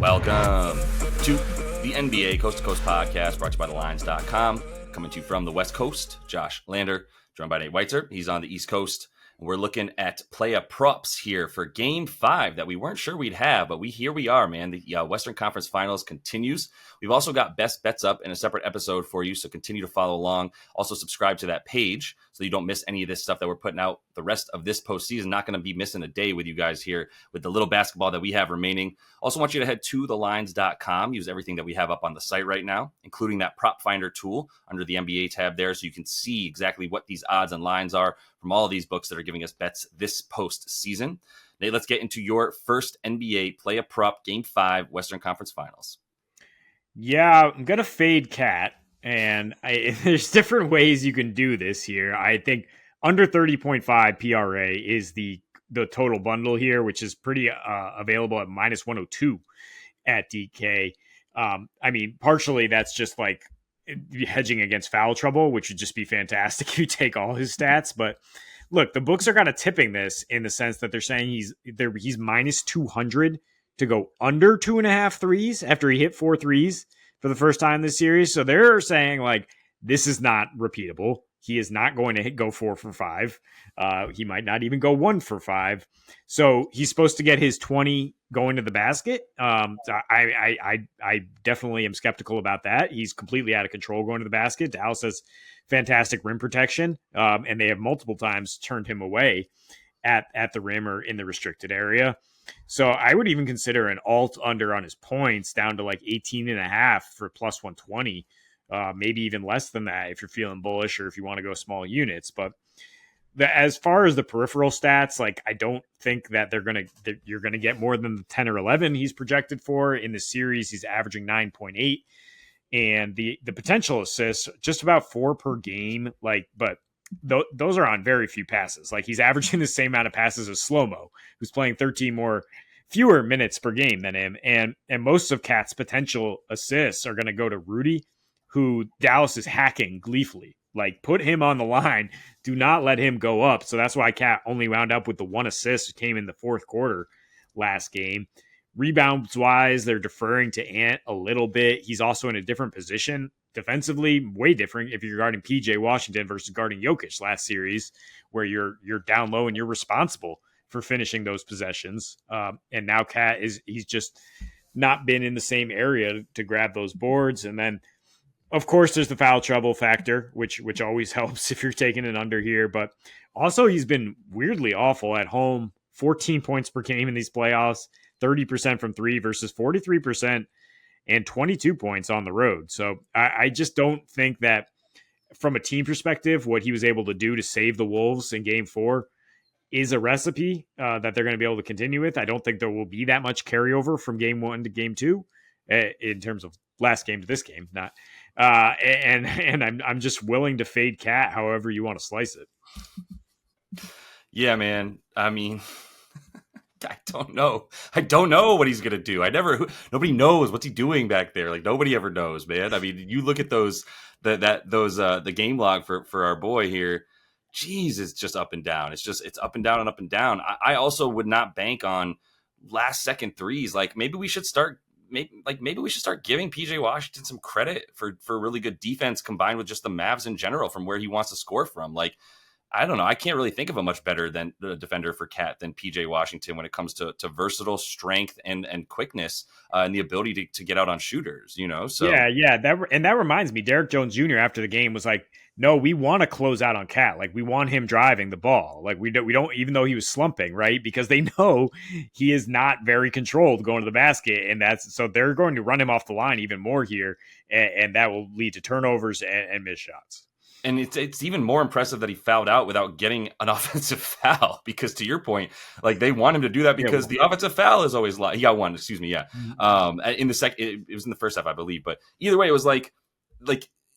Welcome to the NBA Coast to Coast podcast brought to you by thelines.com. Coming to you from the West Coast, Josh Lander, joined by Nate Weitzer. He's on the East Coast. We're looking at playa props here for Game 5 that we weren't sure we'd have, but here we are, man. The Western Conference Finals continues. We've also got best bets up in a separate episode for you, so continue to follow along. Also subscribe to that page so you don't miss any of this stuff that we're putting out the rest of this postseason. Not going to be missing a day with you guys here with the little basketball that we have remaining. Also want you to head to thelines.com. Use everything that we have up on the site right now, including that prop finder tool under the NBA tab there, so you can see exactly what these odds and lines are from all of these books that are giving us bets this postseason. Nate, let's get into your first NBA play a prop Game 5 Western Conference Finals. Yeah, I'm going to fade Cat, and there's different ways you can do this here. I think under 30.5 PRA is the total bundle here, which is pretty available at minus 102 at DK. I mean, partially that's just like hedging against foul trouble, which would just be fantastic if you take all his stats. But look, the books are kind of tipping this in the sense that they're saying he's minus 200 to go under 2.5 threes after he hit 4 threes for the first time this series. So they're saying like, this is not repeatable. He is not going to go 4 for 5. He might not even go 1 for 5. So he's supposed to get his 20 going to the basket. I definitely am skeptical about that. He's completely out of control going to the basket. Dallas has fantastic rim protection, and they have multiple times turned him away at the rim or in the restricted area. So I would even consider an alt under on his points down to like 18.5 for plus 120. Maybe even less than that if you're feeling bullish or if you want to go small units. But as far as the peripheral stats, like I don't think that you're gonna get more than the 10 or 11 he's projected for in the series. He's averaging 9.8, and the potential assists just about 4 per game. Like, but those are on very few passes. Like he's averaging the same amount of passes as Slow-Mo, who's playing 13 fewer minutes per game than him, and most of Cat's potential assists are going to go to Rudy, who Dallas is hacking gleefully. Like, put him on the line. Do not let him go up. So that's why Cat only wound up with the 1 assist. It came in the fourth quarter last game. Rebounds-wise, they're deferring to Ant a little bit. He's also in a different position. Defensively, way different if you're guarding PJ Washington versus guarding Jokic last series, where you're down low and you're responsible for finishing those possessions. And now Cat he's just not been in the same area to grab those boards. And then, of course, there's the foul trouble factor, which always helps if you're taking an under here. But also, he's been weirdly awful at home. 14 points per game in these playoffs, 30% from 3 versus 43% and 22 points on the road. So I just don't think that from a team perspective, what he was able to do to save the Wolves in Game 4 is a recipe that they're going to be able to continue with. I don't think there will be that much carryover from Game 1 to Game 2 in terms of last game to this game, not. And I'm just willing to fade Cat however you want to slice it. Yeah, man. I mean, I don't know. I don't know what he's gonna do. Nobody knows what's he doing back there. Like nobody ever knows, man. I mean, you look at the game log for our boy here. Geez, it's just up and down. It's up and down and up and down. I also would not bank on last second threes. Like maybe we should start. Maybe we should start giving PJ Washington some credit for really good defense combined with just the Mavs in general from where he wants to score from. Like, I don't know. I can't really think of a much better than the defender for Cat than PJ Washington when it comes to versatile strength and quickness and the ability to get out on shooters, you know? So yeah. That reminds me, Derek Jones Jr. after the game was like, no, we want to close out on Cat. Like we want him driving the ball. Like we don't, even though he was slumping, right? Because they know he is not very controlled going to the basket. And so they're going to run him off the line even more here. And that will lead to turnovers and missed shots. And it's even more impressive that he fouled out without getting an offensive foul, because to your point, like they want him to do that because the offensive foul is always he got one, excuse me. Yeah. In the second, it was in the first half, I believe, but either way, it was like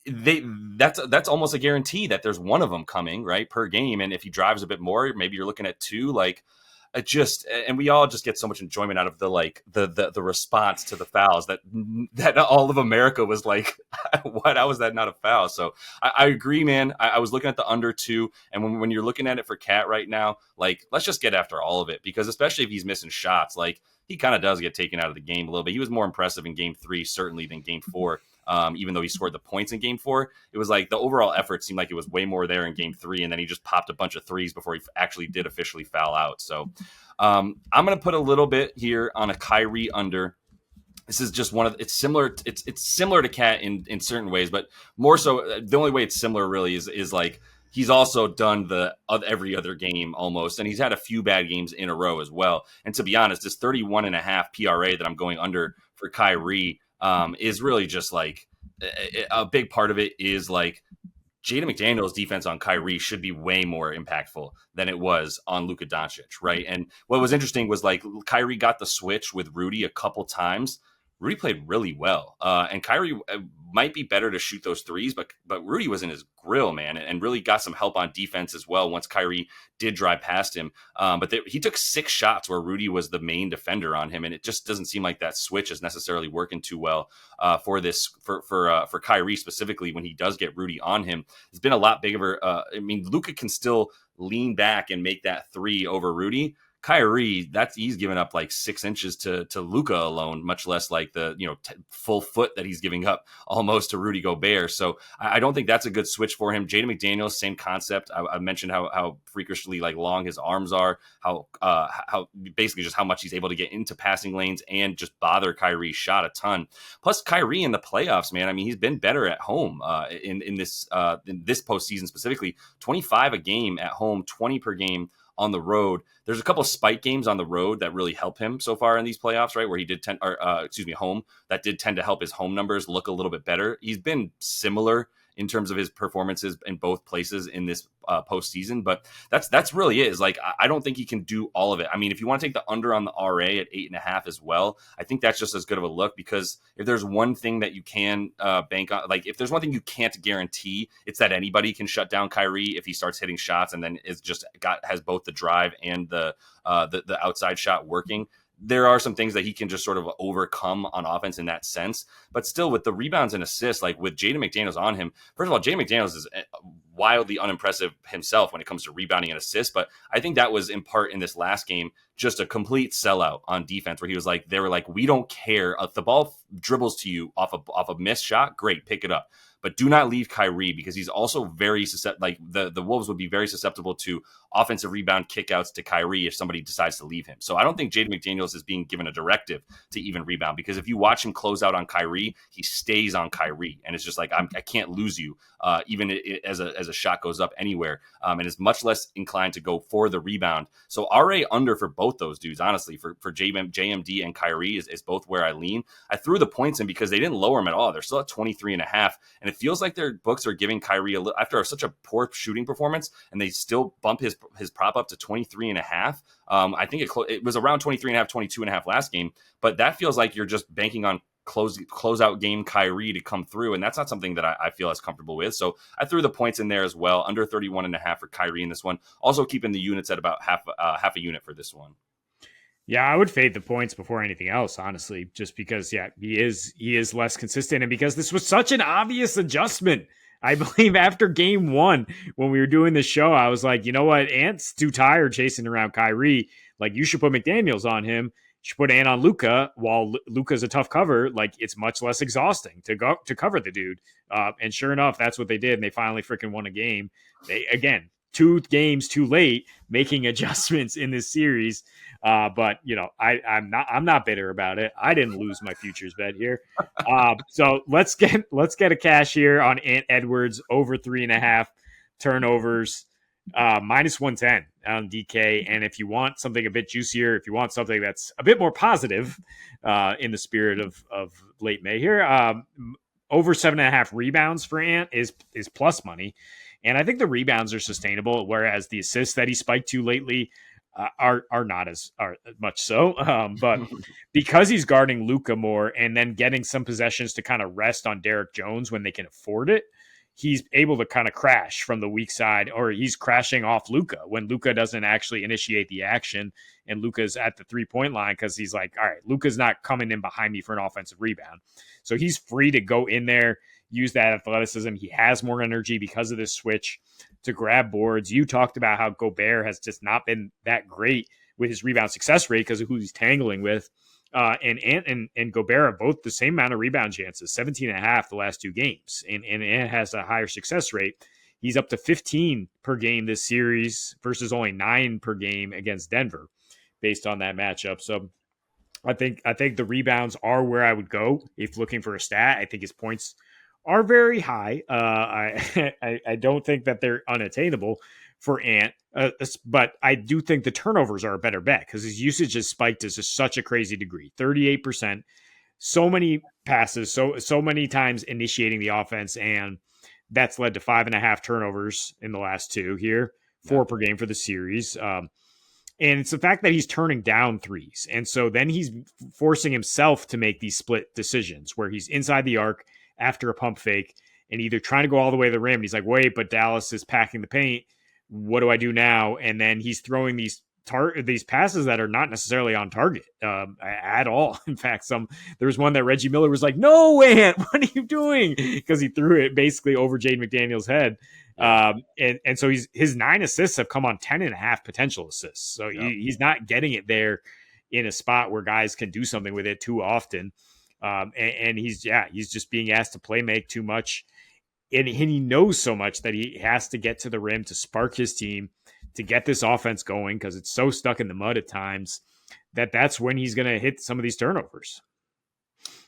that's almost a guarantee that there's one of them coming right per game. And if he drives a bit more, maybe you're looking at 2, like and we all just get so much enjoyment out of the response to the fouls that all of America was like, what? How was that not a foul? So I agree, man. I was looking at the under 2, and when you're looking at it for Cat right now, like let's just get after all of it, because especially if he's missing shots, like he kind of does get taken out of the game a little bit. He was more impressive in game 3, certainly, than game 4. Even though he scored the points in game 4, it was like the overall effort seemed like it was way more there in game 3. And then he just popped a bunch of threes before he actually did officially foul out. So I'm going to put a little bit here on a Kyrie under. This is just it's similar. It's similar to Cat in certain ways, but more so the only way it's similar really is like he's also done the every other game almost, and he's had a few bad games in a row as well. And to be honest, this 31.5 PRA that I'm going under for Kyrie is really just like a big part of it is like Jaden McDaniels' defense on Kyrie should be way more impactful than it was on Luka Doncic, right? And what was interesting was like Kyrie got the switch with Rudy a couple times. Rudy played really well, and Kyrie might be better to shoot those threes, but Rudy was in his grill, man, and really got some help on defense as well once Kyrie did drive past him. But he took 6 shots where Rudy was the main defender on him, and it just doesn't seem like that switch is necessarily working too well for Kyrie specifically when he does get Rudy on him. It's been a lot bigger. I mean, Luka can still lean back and make that 3 over Rudy. Kyrie, he's given up like 6 inches to Luka alone, much less like the full foot that he's giving up almost to Rudy Gobert. So I don't think that's a good switch for him. Jaden McDaniels, same concept. I mentioned how freakishly like long his arms are, how basically just how much he's able to get into passing lanes and just bother Kyrie shot a ton. Plus Kyrie in the playoffs, man. I mean, he's been better at home in this postseason specifically. 25 a game at home, 20 per game on the road. There's a couple of spike games on the road that really help him so far in these playoffs, right? Where he did home, that did tend to help his home numbers look a little bit better. He's been similar in terms of his performances in both places in this postseason, but that's really it. Is like I don't think he can do all of it. I mean, if you want to take the under on the RA at 8.5 as well, I think that's just as good of a look, because if there's one thing that you can bank on, like if there's one thing you can't guarantee, it's that anybody can shut down Kyrie if he starts hitting shots and then has both the drive and the outside shot working. There are some things that he can just sort of overcome on offense in that sense. But still, with the rebounds and assists, like with Jaden McDaniels on him, first of all, Jaden McDaniels is wildly unimpressive himself when it comes to rebounding and assists. But I think that was in part in this last game, just a complete sellout on defense, where they were like, we don't care. If the ball dribbles to you off a missed shot, great, pick it up. But do not leave Kyrie, because he's also very susceptible. Like the Wolves would be very susceptible to offensive rebound kickouts to Kyrie if somebody decides to leave him. So I don't think Jaden McDaniels is being given a directive to even rebound, because if you watch him close out on Kyrie, he stays on Kyrie, and it's just like I can't lose you, even as a shot goes up anywhere, and is much less inclined to go for the rebound. So RA under for both those dudes, honestly, for JMD and Kyrie is both where I lean. I threw the points in because they didn't lower him at all. They're still at 23.5, and it feels like their books are giving Kyrie after such a poor shooting performance, and they still bump his prop up to 23.5. I think it was around 23.5, 22.5 last game, but that feels like you're just banking on closeout game Kyrie to come through, and that's not something that I feel as comfortable with. So I threw the points in there as well, under 31.5 for Kyrie in this one. Also keeping the units at about half a unit for this one. Yeah, I would fade the points before anything else, honestly, just because, he is less consistent, and because this was such an obvious adjustment. I believe after game 1, when we were doing the show, I was like, you know what? Ant's too tired chasing around Kyrie. Like, you should put McDaniels on him. You should put Ant on Luka. While Luka's a tough cover, like, it's much less exhausting to cover the dude. And sure enough, that's what they did, and they finally freaking won a game. They, again, 2 games too late, making adjustments in this series. But I'm not bitter about it. I didn't lose my futures bet here. So let's get a cash here on Ant Edwards over 3.5 turnovers, minus 110 on DK. And if you want something a bit juicier, if you want something that's a bit more positive, in the spirit of late May here, over 7.5 rebounds for Ant is plus money. And I think the rebounds are sustainable, whereas the assists that he spiked to lately are not as much so. But because he's guarding Luka more and then getting some possessions to kind of rest on Derek Jones when they can afford it, he's able to kind of crash from the weak side, or he's crashing off Luka when Luka doesn't actually initiate the action and Luka's at the 3-point line, because he's like, all right, Luka's not coming in behind me for an offensive rebound. So he's free to go in there, use that athleticism. He has more energy because of this switch to grab boards. You talked about how Gobert has just not been that great with his rebound success rate because of who he's tangling with. And Ant and Gobert have both the same amount of rebound chances, 17.5 the last 2 games. And Ant has a higher success rate. He's up to 15 per game this series versus only 9 per game against Denver based on that matchup. So I think the rebounds are where I would go if looking for a stat. I think his points are very high. I don't think that they're unattainable for Ant, but I do think the turnovers are a better bet because his usage has spiked to such a crazy degree, 38%. So many passes, so many times initiating the offense, and that's led to 5.5 turnovers in the last 2 here, 4 per game for the series. And it's the fact that he's turning down threes. And so then he's forcing himself to make these split decisions where he's inside the arc after a pump fake and either trying to go all the way to the rim. And he's like, wait, but Dallas is packing the paint. What do I do now? And then he's throwing these passes that are not necessarily on target at all. In fact, there was one that Reggie Miller was like, no, Ant, what are you doing? Because he threw it basically over Jaden McDaniels' head. And so his 9 assists have come on 10.5 potential assists. So he's not getting it there in a spot where guys can do something with it too often. And he's just being asked to play make too much. And he knows so much that he has to get to the rim to spark his team, to get this offense going because it's so stuck in the mud at times that's when he's going to hit some of these turnovers.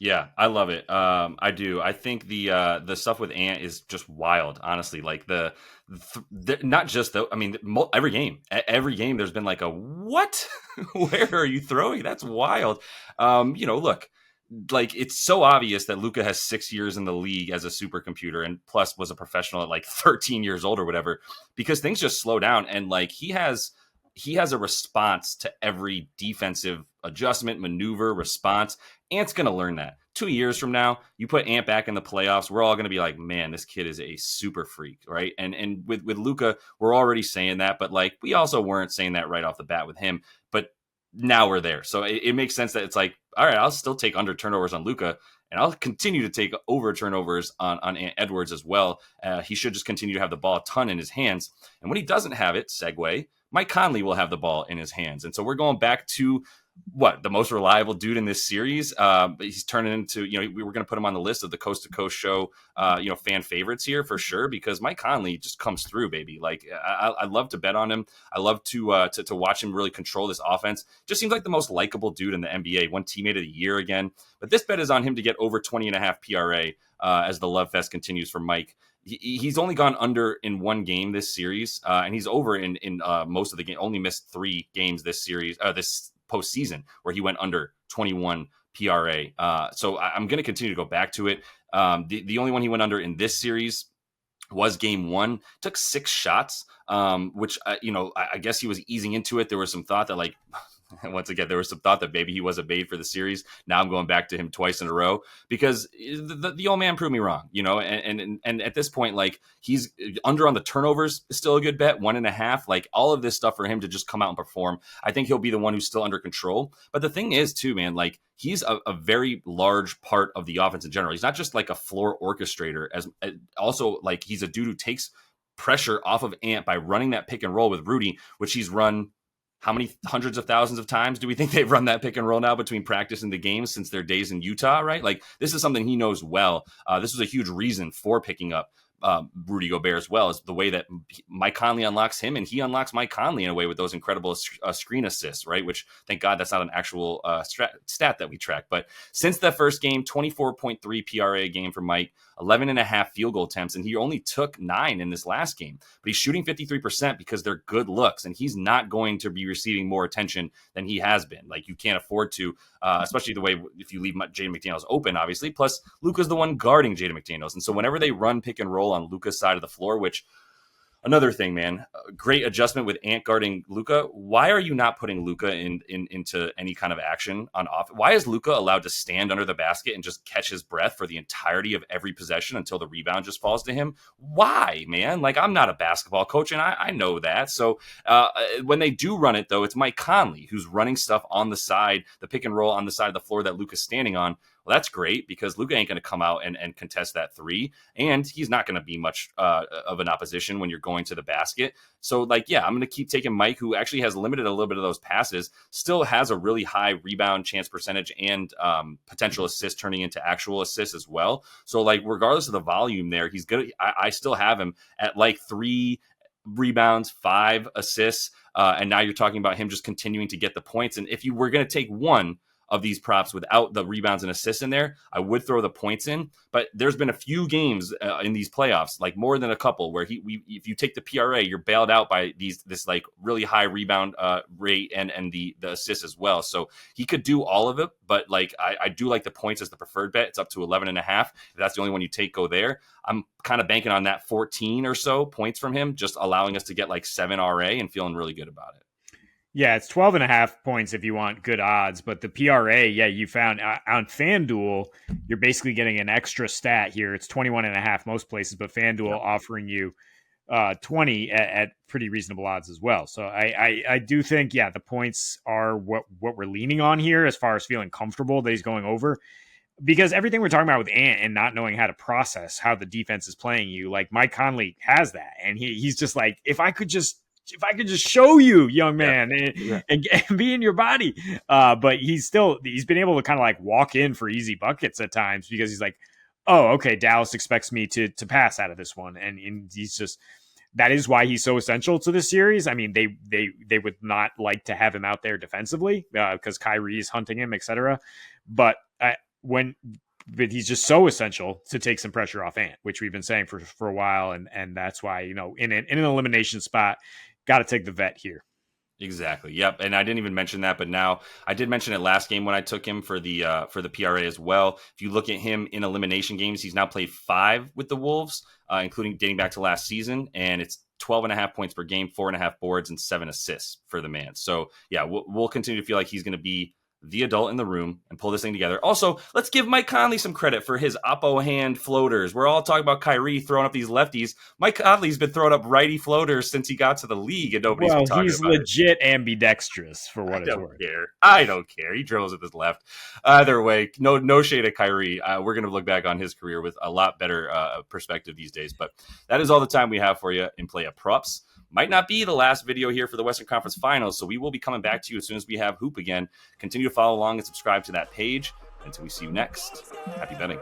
Yeah, I love it. I do. I think the stuff with Ant is just wild, honestly. Like the not just though. I mean, every game there's been like a what? Where are you throwing? That's wild. Look, like it's so obvious that Luka has 6 years in the league as a supercomputer and plus was a professional at like 13 years old or whatever, because things just slow down and like he has a response to every defensive adjustment, maneuver, response. Ant's going to learn that. 2 years from now, you put Ant back in the playoffs, we're all going to be like, man, this kid is a super freak, right? And with Luka, we're already saying that, but like we also weren't saying that right off the bat with him. But now we're there. So it makes sense that it's like, all right, I'll still take under turnovers on Luka, and I'll continue to take over turnovers on Ant Edwards as well. He should just continue to have the ball a ton in his hands. And when he doesn't have it, segue, Mike Conley will have the ball in his hands. And so we're going back to the most reliable dude in this series. He's turning into, we were going to put him on the list of the Coast to Coast show, fan favorites here for sure, because Mike Conley just comes through, baby. Like I love to bet on him. I love to watch him really control this offense. Just seems like the most likable dude in the NBA. One teammate of the year again, but this bet is on him to get over 20.5 PRA as the love fest continues for Mike. He's only gone under in 1 game this series, and he's over in most of the game. Only missed 3 games this series, this postseason, where he went under 21 PRA. So I'm going to continue to go back to it. The only one he went under in this series was game 1. Took 6 shots, which I guess he was easing into it. There was some thought that like. Once again, there was some thought that maybe he was a bait for the series. Now I'm going back to him twice in a row because the old man proved me wrong, and at this point, like he's under on the turnovers is still a good bet, 1.5, like all of this stuff for him to just come out and perform. I think he'll be the one who's still under control. But the thing is too, man, like he's a very large part of the offense in general. He's not just like a floor orchestrator as also like he's a dude who takes pressure off of Ant by running that pick and roll with Rudy, which he's run. How many hundreds of thousands of times do we think they've run that pick and roll now between practice and the games since their days in Utah, right? Like this is something he knows well. This was a huge reason for picking up Rudy Gobert as well, is the way that Mike Conley unlocks him and he unlocks Mike Conley in a way with those incredible screen assists, right? Which thank God that's not an actual stat that we track. But since that first game, 24.3 PRA game for Mike, 11.5 field goal attempts, and he only took 9 in this last game. But he's shooting 53% because they're good looks, and he's not going to be receiving more attention than he has been. Like you can't afford to, especially the way if you leave Jaden McDaniels open, obviously. Plus, Luka's the one guarding Jaden McDaniels, and so whenever they run pick and roll on Luka's side of the floor, which another thing, man, great adjustment with Ant guarding Luka. Why are you not putting Luka into any kind of action on off? Why is Luka allowed to stand under the basket and just catch his breath for the entirety of every possession until the rebound just falls to him? Why, man? Like, I'm not a basketball coach, and I know that. So when they do run it, though, it's Mike Conley who's running stuff on the side, the pick and roll on the side of the floor that Luka's standing on. Well, that's great because Luka ain't going to come out and contest that three, and he's not going to be much of an opposition when you're going to the basket. So, like, yeah, I'm going to keep taking Mike, who actually has limited a little bit of those passes, still has a really high rebound chance percentage and potential assist turning into actual assists as well. So, like, regardless of the volume there, he's good. I still have him at like 3 rebounds, 5 assists. And now you're talking about him just continuing to get the points. And if you were going to take one of these props without the rebounds and assists in there, I would throw the points in. But there's been a few games in these playoffs, like more than a couple, where if you take the PRA, you're bailed out by this like really high rebound rate and the assists as well. So he could do all of it, but like I do like the points as the preferred bet. It's up to 11.5. If that's the only one you take, go there. I'm kind of banking on that 14 or so points from him, just allowing us to get like 7 RA and feeling really good about it. Yeah, it's 12.5 points if you want good odds, but the PRA, yeah, you found on FanDuel, you're basically getting an extra stat here. It's 21.5 most places, but FanDuel offering you 20 at pretty reasonable odds as well. So I do think, yeah, the points are what we're leaning on here as far as feeling comfortable that he's going over. Because everything we're talking about with Ant and not knowing how to process how the defense is playing you, like Mike Conley has that. And he's just like, if I could just show you, young man, and be in your body. But he's been able to kind of like walk in for easy buckets at times because he's like, oh, okay, Dallas expects me to pass out of this one. And he's just, that is why he's so essential to this series. I mean, they would not like to have him out there defensively because Kyrie is hunting him, etc. But he's just so essential to take some pressure off Ant, which we've been saying for a while. And that's why, in an elimination spot, got to take the vet here. Exactly. Yep. And I didn't even mention that, but now I did mention it last game when I took him for the PRA as well. If you look at him in elimination games, he's now played 5 with the Wolves, including dating back to last season. And it's 12.5 points per game, 4.5 boards, and 7 assists for the man. So yeah, we'll continue to feel like he's going to be the adult in the room and pull this thing together. Also, let's give Mike Conley some credit for his oppo hand floaters. We're all talking about Kyrie throwing up these lefties. Mike Conley's been throwing up righty floaters since he got to the league, and nobody's been talking about it. He's legit ambidextrous for what it's worth. I don't care. He dribbles with his left. Either way, no shade at Kyrie. We're going to look back on his career with a lot better perspective these days. But that is all the time we have for you in Play Up Props. Might not be the last video here for the Western Conference Finals, so we will be coming back to you as soon as we have Hoop again. Continue to follow along and subscribe to that page. Until we see you next, happy betting.